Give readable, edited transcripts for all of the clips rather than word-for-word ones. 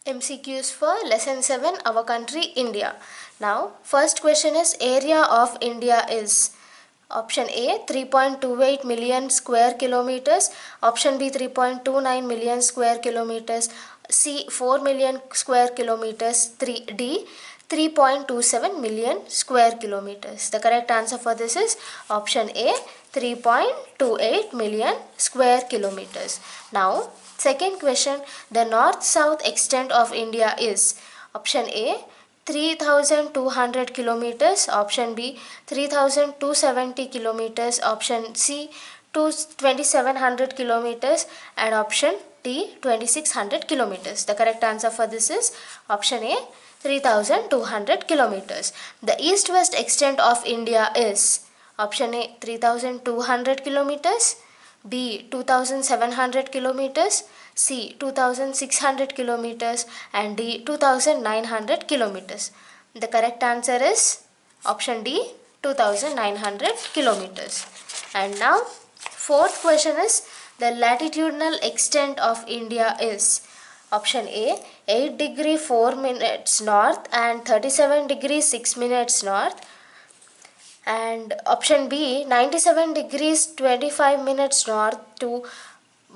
MCQs for lesson 7, our country India. Now first question is, area of India is option A 3.28 million square kilometers, option B 3.29 million square kilometers, C 4 million square kilometers, D 3.27 million square kilometers. The correct answer for this is option A 3.28 million square kilometers. Now second question, the north-south extent of India is option A 3200 kilometers, option B 3270 kilometers, option C 2700 kilometers, and option D 2600 kilometers. The correct answer for this is option A 3200 kilometers. The east-west extent of India is option A 3200 kilometers, B 2700 kilometers, C 2600 kilometers, and D 2900 kilometers. The correct answer is option D 2900 kilometers. And now fourth question is, the latitudinal extent of India is option A 8 degree 4 minutes north and 37 degree 6 minutes north, and option B 97 degrees 25 minutes north to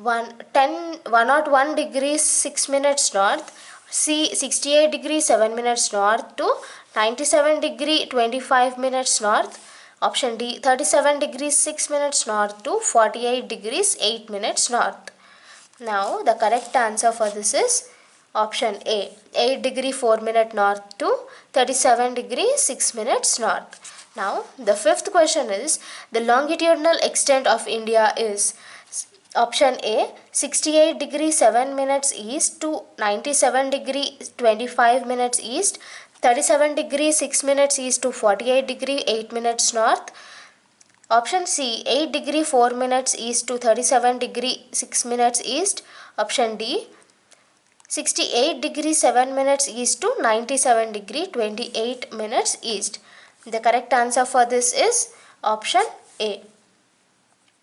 101 degrees 6 minutes north, C 68 degrees 7 minutes north to 97 degree 25 minutes north, option D 37 degrees 6 minutes north to 48 degrees 8 minutes north. Now the correct answer for this is option A 8 degree 4 minute north to 37 degree 6 minutes north. Now the fifth question is, the longitudinal extent of India is option A 68 degree 7 minutes east to 97 degree 25 minutes east, 37 degree 6 minutes east to 48 degree 8 minutes north, option C 8 degree 4 minutes east to 37 degree 6 minutes east, option D 68 degree 7 minutes east to 97 degree 28 minutes east. The correct answer for this is option A.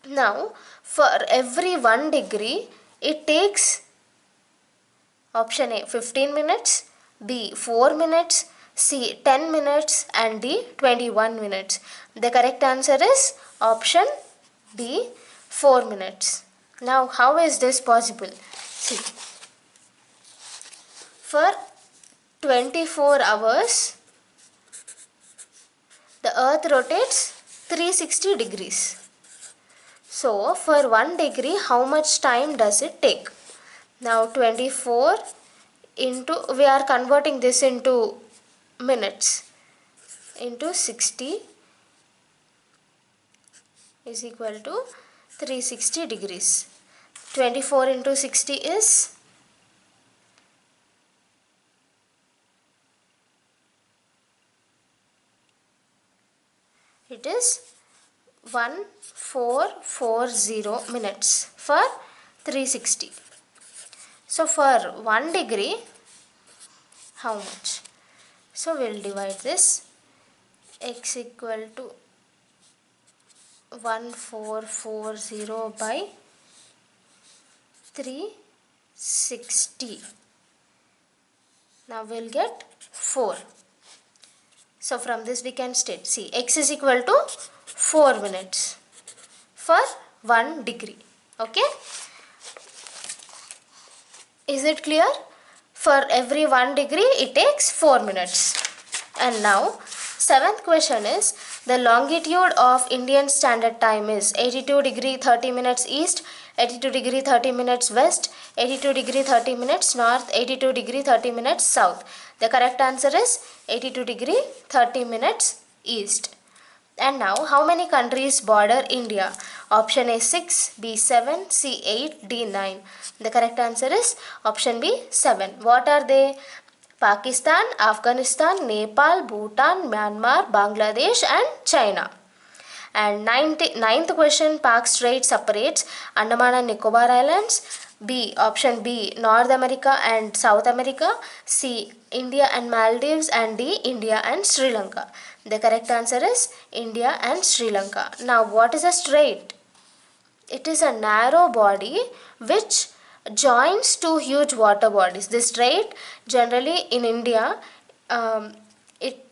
Now for every 1 degree it takes option A 15 minutes, B 4 minutes, C 10 minutes, and D 21 minutes. The correct answer is option B 4 minutes. Now how is this possible? See, for 24 hours the earth rotates 360 degrees. So for 1 degree how much time does it take? Now 24 into, we are converting this into minutes, into 60 is equal to 360 degrees. 24 into 60 is it is 1440 minutes for 360. So for 1 degree how much? So we will divide this, x equal to 1440 by 360. Now we will get 4. So from this we can state, see, x is equal to 4 minutes for 1 degree. Okay? Is it clear? For every 1 degree it takes 4 minutes. And now 7th question is, the longitude of Indian Standard Time is 82 degree 30 minutes east, 82 degree 30 minutes west, 82 degree 30 minutes north, 82 degree 30 minutes south. The correct answer is 82 degree 30 minutes east. And now how many countries border India? Option A 6, B 7, C 8, D 9. The correct answer is option B 7. What are they? Pakistan, Afghanistan, Nepal, Bhutan, Myanmar, Bangladesh, and China. And ninth question, Park Strait separates Andaman and Nicobar Islands. B, option B, North America and South America. C, India and Maldives, and D, India and Sri Lanka. The correct answer is India and Sri Lanka. Now what is a strait? It is a narrow body which joins two huge water bodies. This strait generally in India, it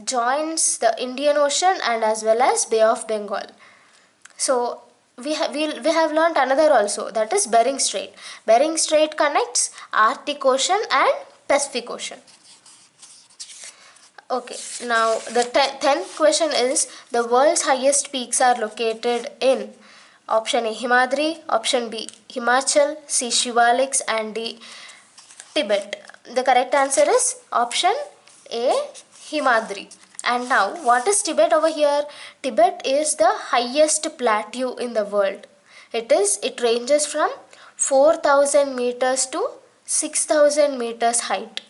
joins the Indian Ocean and as well as Bay of Bengal. So we have learnt another also, that is Bering Strait. Bering Strait connects Arctic Ocean and Pacific Ocean. Okay, now the 10th question is, the world's highest peaks are located in option A Himadri, option B Himachal, C Shivaliks and D Tibet. The correct answer is option A Himadri. And now what is Tibet over here? Tibet is the highest plateau in the world. It ranges from 4,000 meters to 6,000 meters height.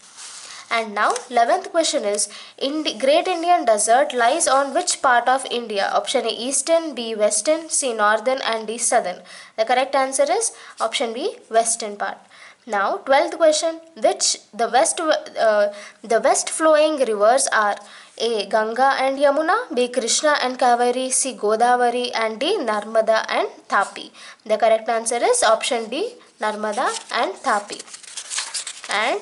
And now 11th question is, Great Indian Desert lies on which part of India? Option A eastern, B western, C northern and D southern. The correct answer is option B western part. Now 12th question, the west flowing rivers are A Ganga and Yamuna, B Krishna and Kaveri, C Godavari and D Narmada and Tapi. The correct answer is option D Narmada and Tapi. And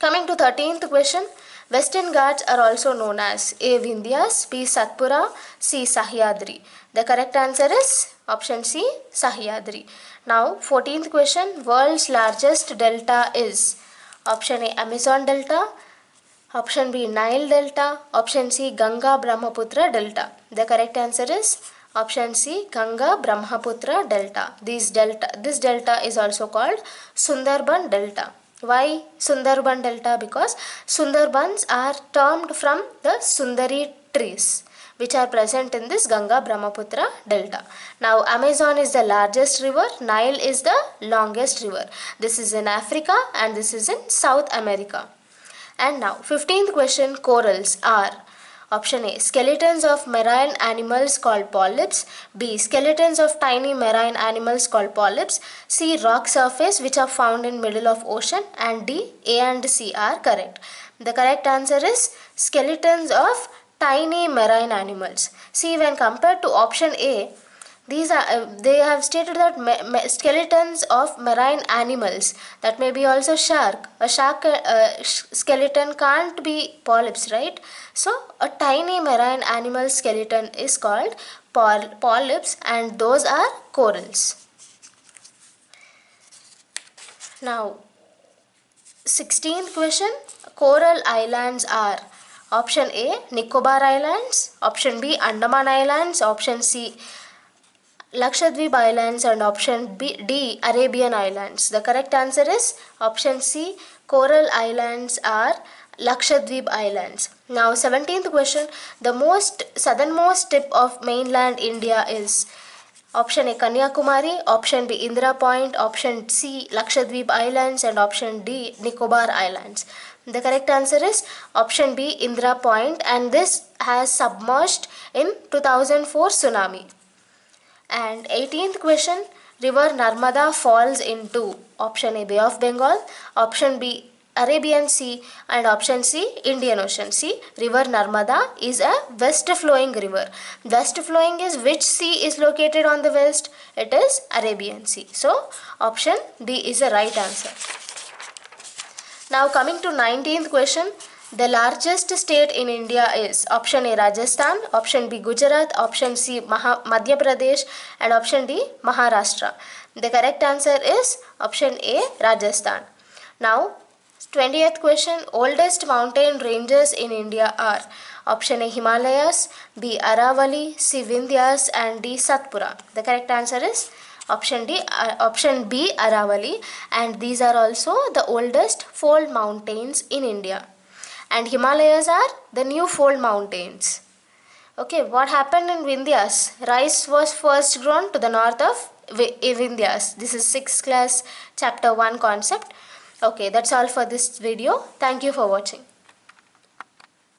coming to 13th question, Western Ghats are also known as A Vindhyas, B Satpura, C Sahyadri. The correct answer is option C Sahyadri. Now 14th question, world's largest delta is option A Amazon Delta, option B Nile Delta, option C Ganga Brahmaputra Delta. The correct answer is option C Ganga Brahmaputra Delta. This delta is also called Sundarban Delta. Why Sundarban Delta? Because Sundarbans are termed from the Sundari trees which are present in this Ganga Brahmaputra Delta. Now Amazon is the largest river, Nile is the longest river. This is in Africa and this is in South America. And now 15th question, corals are option A skeletons of marine animals called polyps, B skeletons of tiny marine animals called polyps, C rock surface which are found in middle of ocean, and D A and C are correct. The correct answer is skeletons of tiny marine animals. See, when compared to option A, they have stated that skeletons of marine animals, that may be also shark. A shark skeleton can't be polyps, right? So a tiny marine animal skeleton is called polyps, and those are corals. Now 16th question, coral islands are option A Nicobar Islands, option B Andaman Islands, option C Lakshadweep Islands and option D Arabian Islands. The correct answer is option C Coral Islands are Lakshadweep Islands. Now 17th question, the southernmost tip of mainland India is option A Kanyakumari, option B Indira Point, option C Lakshadweep Islands and option D Nicobar Islands. The correct answer is option B Indira Point, and this has submerged in 2004 tsunami. And 18th question, river Narmada falls into option A Bay of Bengal, option B Arabian Sea and option C Indian Ocean. See, river Narmada is a west flowing river. West flowing is which sea is located on the west? It is Arabian Sea. So option B is the right answer. Now coming to 19th question, the largest state in India is option A Rajasthan, option B Gujarat, option C Madhya Pradesh and option D Maharashtra. The correct answer is option A Rajasthan. Now 20th question, oldest mountain ranges in India are option A Himalayas, B Aravali, C Vindhyas and D Satpura. The correct answer is option B Aravali, and these are also the oldest fold mountains in India. And Himalayas are the new fold mountains. Okay, what happened in Vindhyas? Rice was first grown to the north of Vindhyas. This is 6th class chapter 1 concept. Okay, that's all for this video. Thank you for watching.